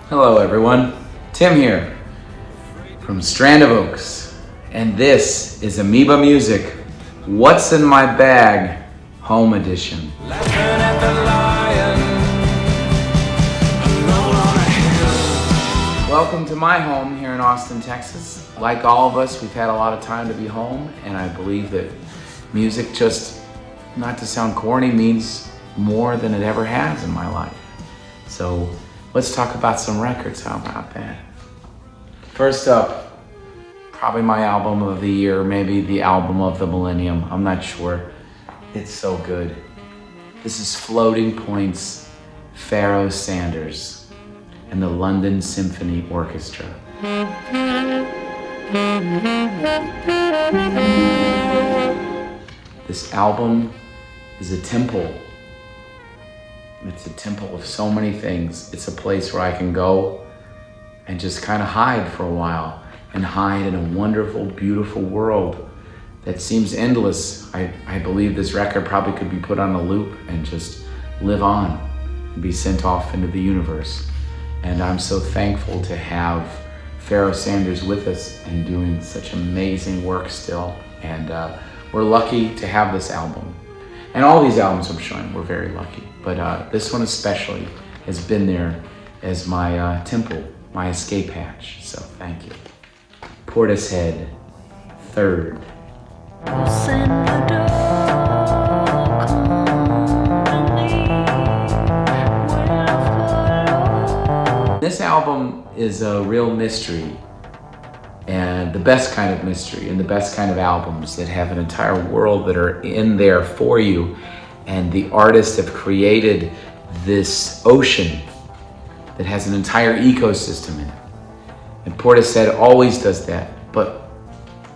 Hello everyone, Tim here from Strand of Oaks, and this is Amoeba Music, What's in My Bag, Home Edition. Welcome to my home here in Austin, Texas. Like all of us, we've had a lot of time to be home, and I believe that music, just not to sound corny, means more than it ever has in my life. So let's talk about some records. How about that? First up, probably my album of the year, maybe the album of the millennium. I'm not sure. It's so good. This is Floating Points, Pharoah Sanders and the London Symphony Orchestra. This album is a temple. It's a temple of so many things. It's a place where I can go and just kind of hide for a while and hide in a wonderful, beautiful world that seems endless. I believe this record probably could be put on a loop and just live on and be sent off into the universe. And I'm so thankful to have Pharoah Sanders with us and doing such amazing work still. And we're lucky to have this album. And all these albums I'm showing, we're very lucky. But this one especially has been there as my temple, my escape hatch. So thank you. Portishead, third. This album is a real mystery, and the best kind of mystery and the best kind of albums that have an entire world that are in there for you. And the artists have created this ocean that has an entire ecosystem in it. And Portishead always does that, but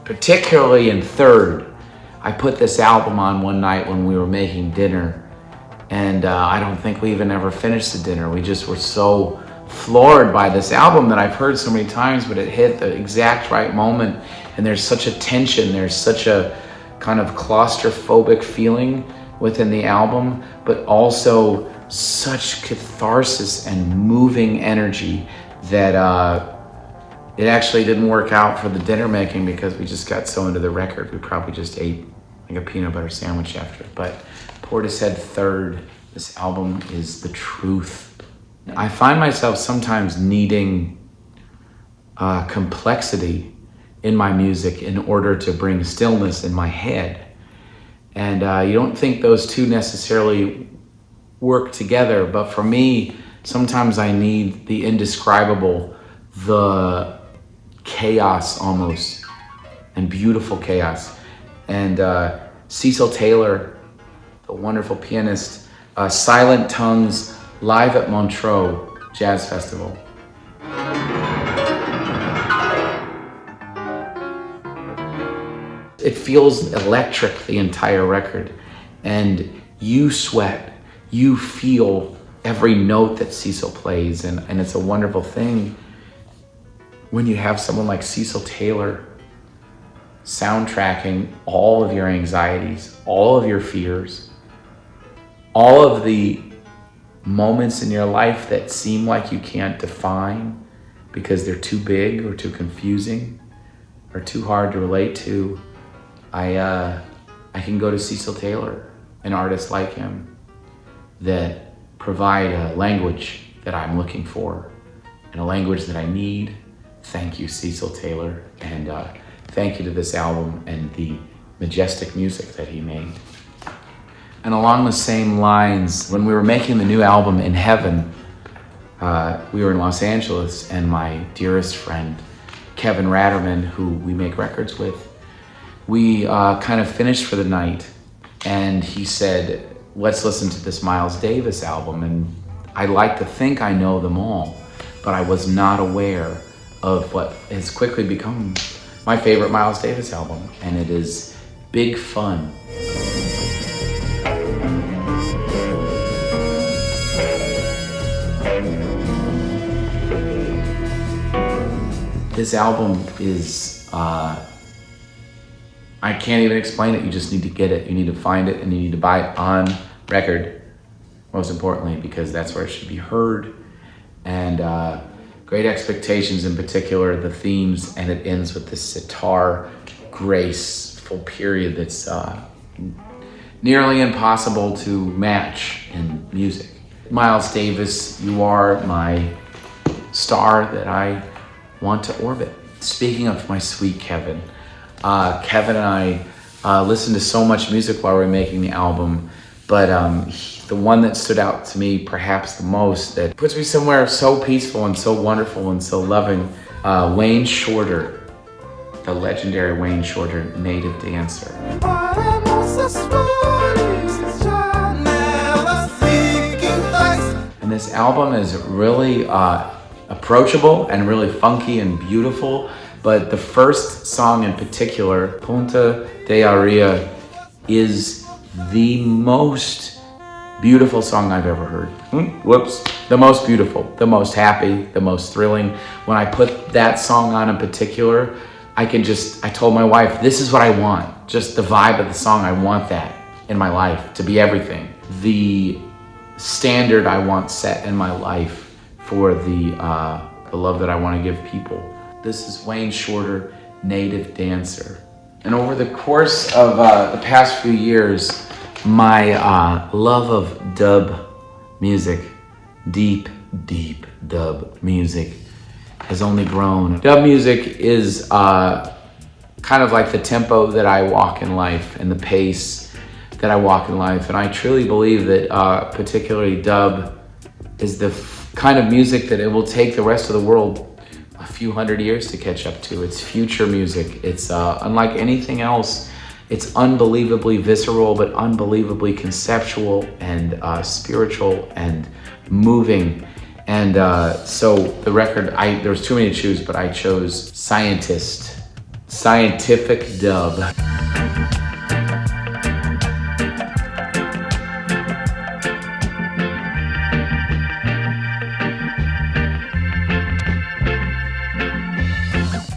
particularly in third, I put this album on one night when we were making dinner, and I don't think we even ever finished the dinner. We just were so floored by this album that I've heard so many times, but it hit the exact right moment, and there's such a tension, there's such a kind of claustrophobic feeling within the album, but also such catharsis and moving energy that it actually didn't work out for the dinner making because we just got so into the record. We probably just ate like a peanut butter sandwich after. But Portishead third, this album is the truth. I find myself sometimes needing complexity in my music in order to bring stillness in my head. And you don't think those two necessarily work together, but for me, sometimes I need the indescribable, the chaos almost, and beautiful chaos. And Cecil Taylor, the wonderful pianist, Silent Tongues, live at Montreux Jazz Festival. It feels electric, the entire record, and you sweat, you feel every note that Cecil plays, and it's a wonderful thing when you have someone like Cecil Taylor soundtracking all of your anxieties, all of your fears, all of the moments in your life that seem like you can't define because they're too big or too confusing or too hard to relate to. I can go to Cecil Taylor, an artist like him, that provide a language that I'm looking for and a language that I need. Thank you, Cecil Taylor, and thank you to this album and the majestic music that he made. And along the same lines, when we were making the new album In Heaven, we were in Los Angeles, and my dearest friend, Kevin Ratterman, who we make records with, we kind of finished for the night, and he said, let's listen to this Miles Davis album. And I like to think I know them all, but I was not aware of what has quickly become my favorite Miles Davis album, and it is Big Fun. This album is I can't even explain it. You just need to get it. You need to find it, and you need to buy it on record, most importantly, because that's where it should be heard. And Great Expectations in particular, the themes, and it ends with this sitar graceful period that's nearly impossible to match in music. Miles Davis, you are my star that I want to orbit. Speaking of my sweet Kevin, Kevin and I listened to so much music while we were making the album, but the one that stood out to me perhaps the most, that puts me somewhere so peaceful and so wonderful and so loving, Wayne Shorter, the legendary Wayne Shorter, Native Dancer. And this album is really approachable and really funky and beautiful, but the first song in particular, Ponta de Areia, is the most beautiful song I've ever heard. The most beautiful, the most happy, the most thrilling. When I put that song on in particular, I told my wife, this is what I want. Just the vibe of the song, I want that in my life to be everything. The standard I want set in my life for the love that I want to give people. This is Wayne Shorter, Native Dancer. And over the course of the past few years, my love of dub music, deep dub music, has only grown. Dub music is kind of like the tempo that I walk in life and the pace that I walk in life. And I truly believe that particularly dub is the kind of music that it will take the rest of the world a few hundred years to catch up to. It's future music. It's unlike anything else. It's unbelievably visceral, but unbelievably conceptual and spiritual and moving. And so the record, there was too many to choose, but I chose Scientific Dub.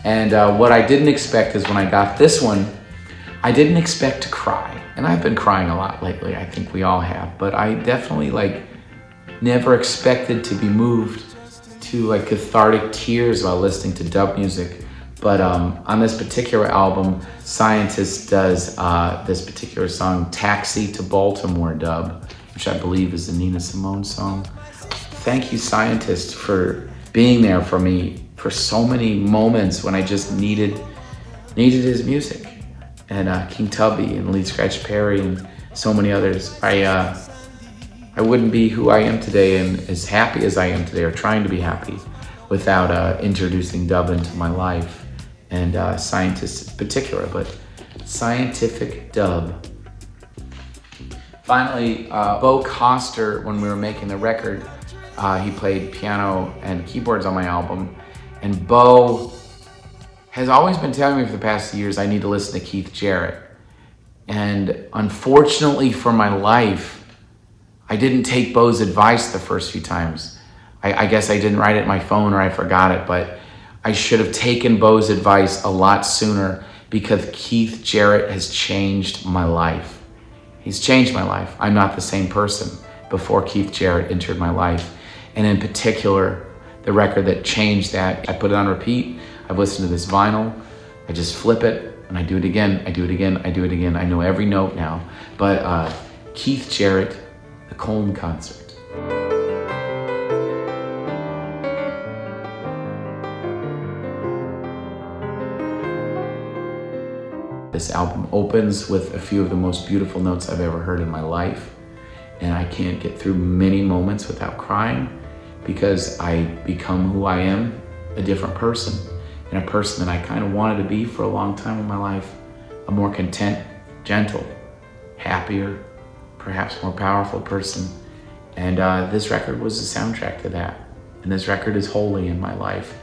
And what I didn't expect is when I got this one, I didn't expect to cry. And I've been crying a lot lately, I think we all have, but I definitely never expected to be moved to cathartic tears while listening to dub music. But on this particular album, Scientist does this particular song, Taxi to Baltimore dub, which I believe is the Nina Simone song. Thank you, Scientist, for being there for me for so many moments when I just needed his music. And King Tubby and Lee Scratch Perry and so many others. I wouldn't be who I am today and as happy as I am today, or trying to be happy, without introducing dub into my life, and Scientists in particular, but Scientific Dub. Finally, Bo Coster, when we were making the record, he played piano and keyboards on my album, and Bo has always been telling me for the past years I need to listen to Keith Jarrett. And unfortunately for my life, I didn't take Bo's advice the first few times. I guess I didn't write it in my phone or I forgot it, but I should have taken Bo's advice a lot sooner, because Keith Jarrett has changed my life. He's changed my life. I'm not the same person before Keith Jarrett entered my life. And in particular, the record that changed that, I put it on repeat. I've listened to this vinyl. I just flip it and I do it again. I do it again. I do it again. I know every note now. But Keith Jarrett, the Koln concert. This album opens with a few of the most beautiful notes I've ever heard in my life. And I can't get through many moments without crying, because I become who I am, a different person, and a person that I kind of wanted to be for a long time in my life. A more content, gentle, happier, perhaps more powerful person. And this record was the soundtrack to that. And this record is holy in my life.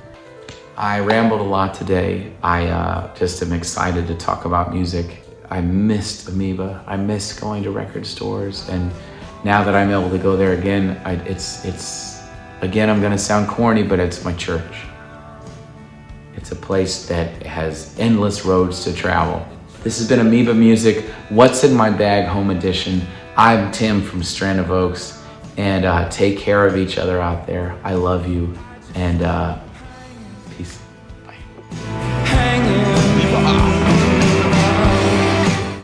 I rambled a lot today. I just am excited to talk about music. I missed Amoeba. I missed going to record stores. And now that I'm able to go there again, again, I'm gonna sound corny, but it's my church. It's a place that has endless roads to travel. This has been Amoeba Music, What's in My Bag Home Edition. I'm Tim from Strand of Oaks, and take care of each other out there. I love you, and